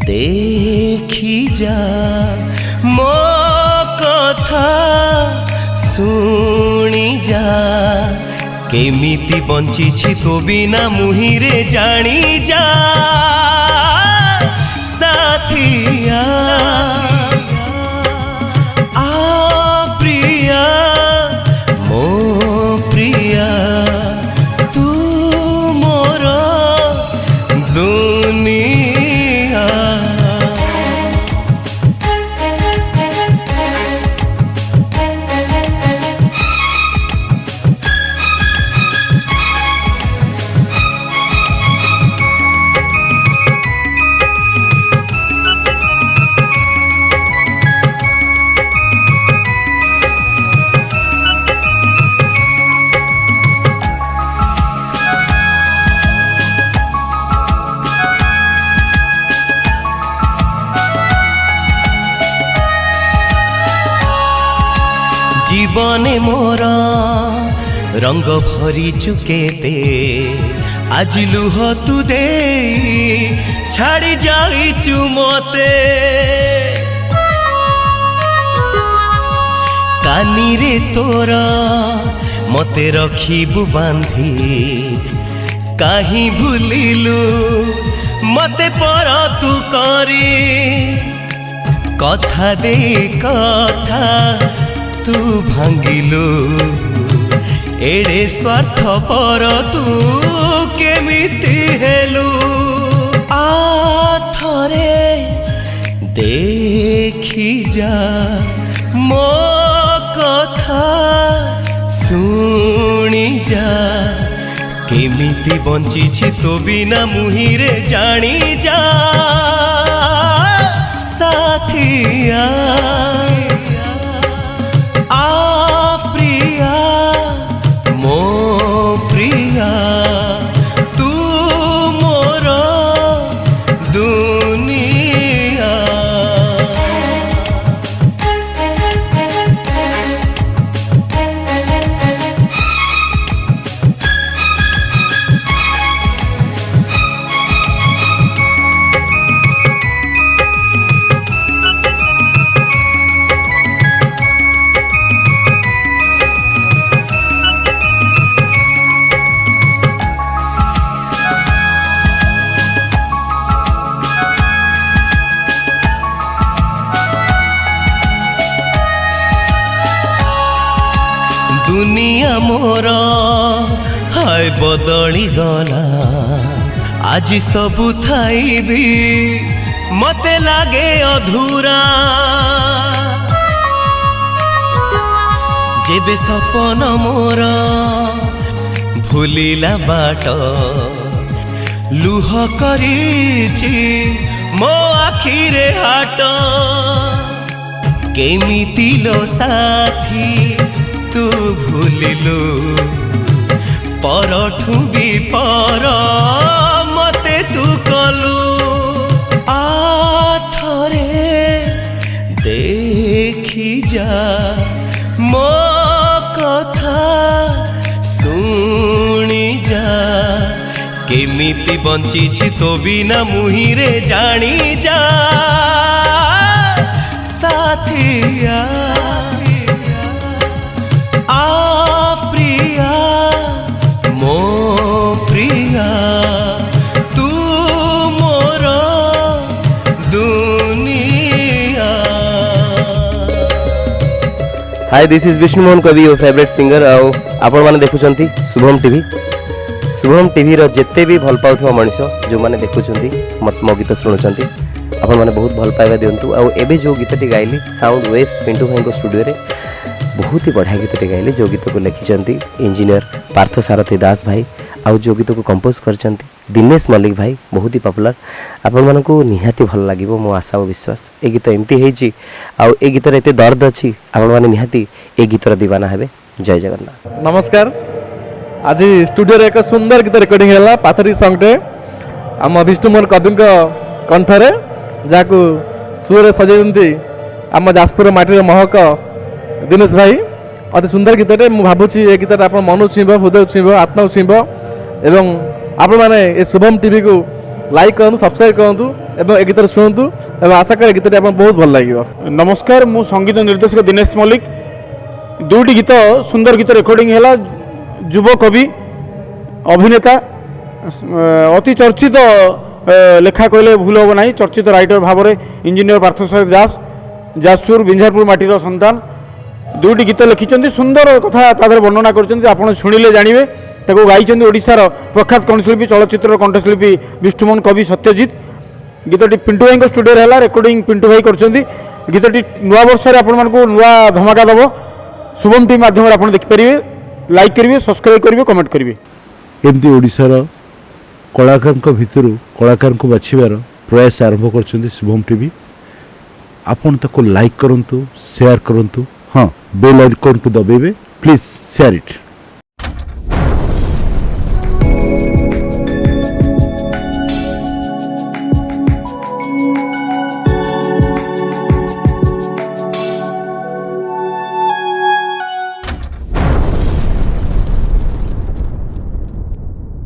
देखी जा मो कथा शुणी जा केमिति बंची तो बिना मुहिरे जानी जा साथिया आ प्रिया मो प्रिया तू मोर दुनिया। जीवने मोर रंग भरी चुकेते आज लुह तू दे छाड़ी जाइचु मते कानी रे तोरा मते रखिबु बांधी काहीं भूलिलु मते पर तू करी कथा दे कथा तू भांगिलु एड़े स्वार्थ पर तू केमिति हेलु आथरे देखी जा मो कथा शुणी जा केमिति बंची तो बिना मुहिरे जानी जा साथिया तू मोर दुनिया। दुनिया मोर हाय बदली गला आज सबु थाई भी मते लागे अधूरा जेबे सपन मोर भूलिला बाट लुह करिछि मो आखिरे हाट केमिति लो साथी तू भूलिलु परठू भी पर मते तू कलु आथरे देखी जा मो कथा शुणी जा केमिति बंची तो बिना मुहिरे जानी जा साथिया तू मोर दुनिया। Hi this is Vishnu Mohan कवि योर फेवरेट सिंगर आपण माने देखुचंती शुभम टीवी। शुभम टीवी रो जेते भी भल पाउथवा मनिष जो माने देखुचंती मत मो गीत सुनुचंती आपण माने बहुत भल पाइबा दियंतु। आ एबे जो गीतटी गाइली साउंड वेव्स पिंटू भाई को स्टूडियो रे बहुत ही बढ़िया गीतटी गाइली जो गीत को लिखिचंती इंजीनियर पार्थ सारथी दास भाई आउ जो गीत को कंपोज कर दिनेश मल्लिक भाई बहुत ही पॉपुलर आपण मानकु निहाती भल लागिवो मो आशा और विश्वास ए गीत एमती हेची आउ ए गीत रे एते दर्द अछि आपण माने निहाती ए गीत रो दीवाना हेबे। जय जगन्नाथ। नमस्कार। आज स्टूडियो रे एक सुंदर गीत रिकॉर्डिंग हैला पाथरी सॉन्ग टे आम विष्णुमोहन कवि कंठरे जाकू सुरे सजेजंती आम जाजपुर माटी महक दिनेश भाई अति सुंदर गीतटे मु भाबुची ए गीतटा आप मन छुईब हृदय छुईब आत्मा छुईब एवं आपण मैंने ए शुभम टीवी को लाइक करूँ सब्सक्राइब करूँ एवं ए गीत शुणु एवं आशा कर गीतटे आप बहुत भल लगे। नमस्कार मु संगीत निर्देशक दिनेश मल्लिक दुईटी गीत सुंदर गीत रेकर्डिंग है युव कवि अभिनेता अति चर्चित लेखा कहले भूल हम ना चर्चित राइटर भाव में इंजीनियर पार्थसारथी दास जाजपुर बिंझारपुर माटीर संतान दुईटी गीत लिखिं सुंदर कथा तादर वर्णना कर शुणिले जानवे ताको गाई ओडिशार प्रख्यात कंठशिल्पी चलचित्र कंठशिल्पी विष्णुमोहन कवि सत्यजित गीतटी पिंटू भाई स्टूडियो है रेकर्डिंग पिंटू भाई कर गीतटी नुआ वर्ष नुआ धमाका दब शुभम टीवी माध्यम आप देखिपारे लाइक करेंगे सब्सक्राइब करेंगे कमेंट करेंगे। एमती ओडिशार कलाकार भितर कलाकार को बाछिबार प्रयास आरंभ कर शुभम टीवी आपन ताको लाइक करंतु शेयर करंतु हाँ बेल आइकन को दबाइबे प्लीज शेयर इट।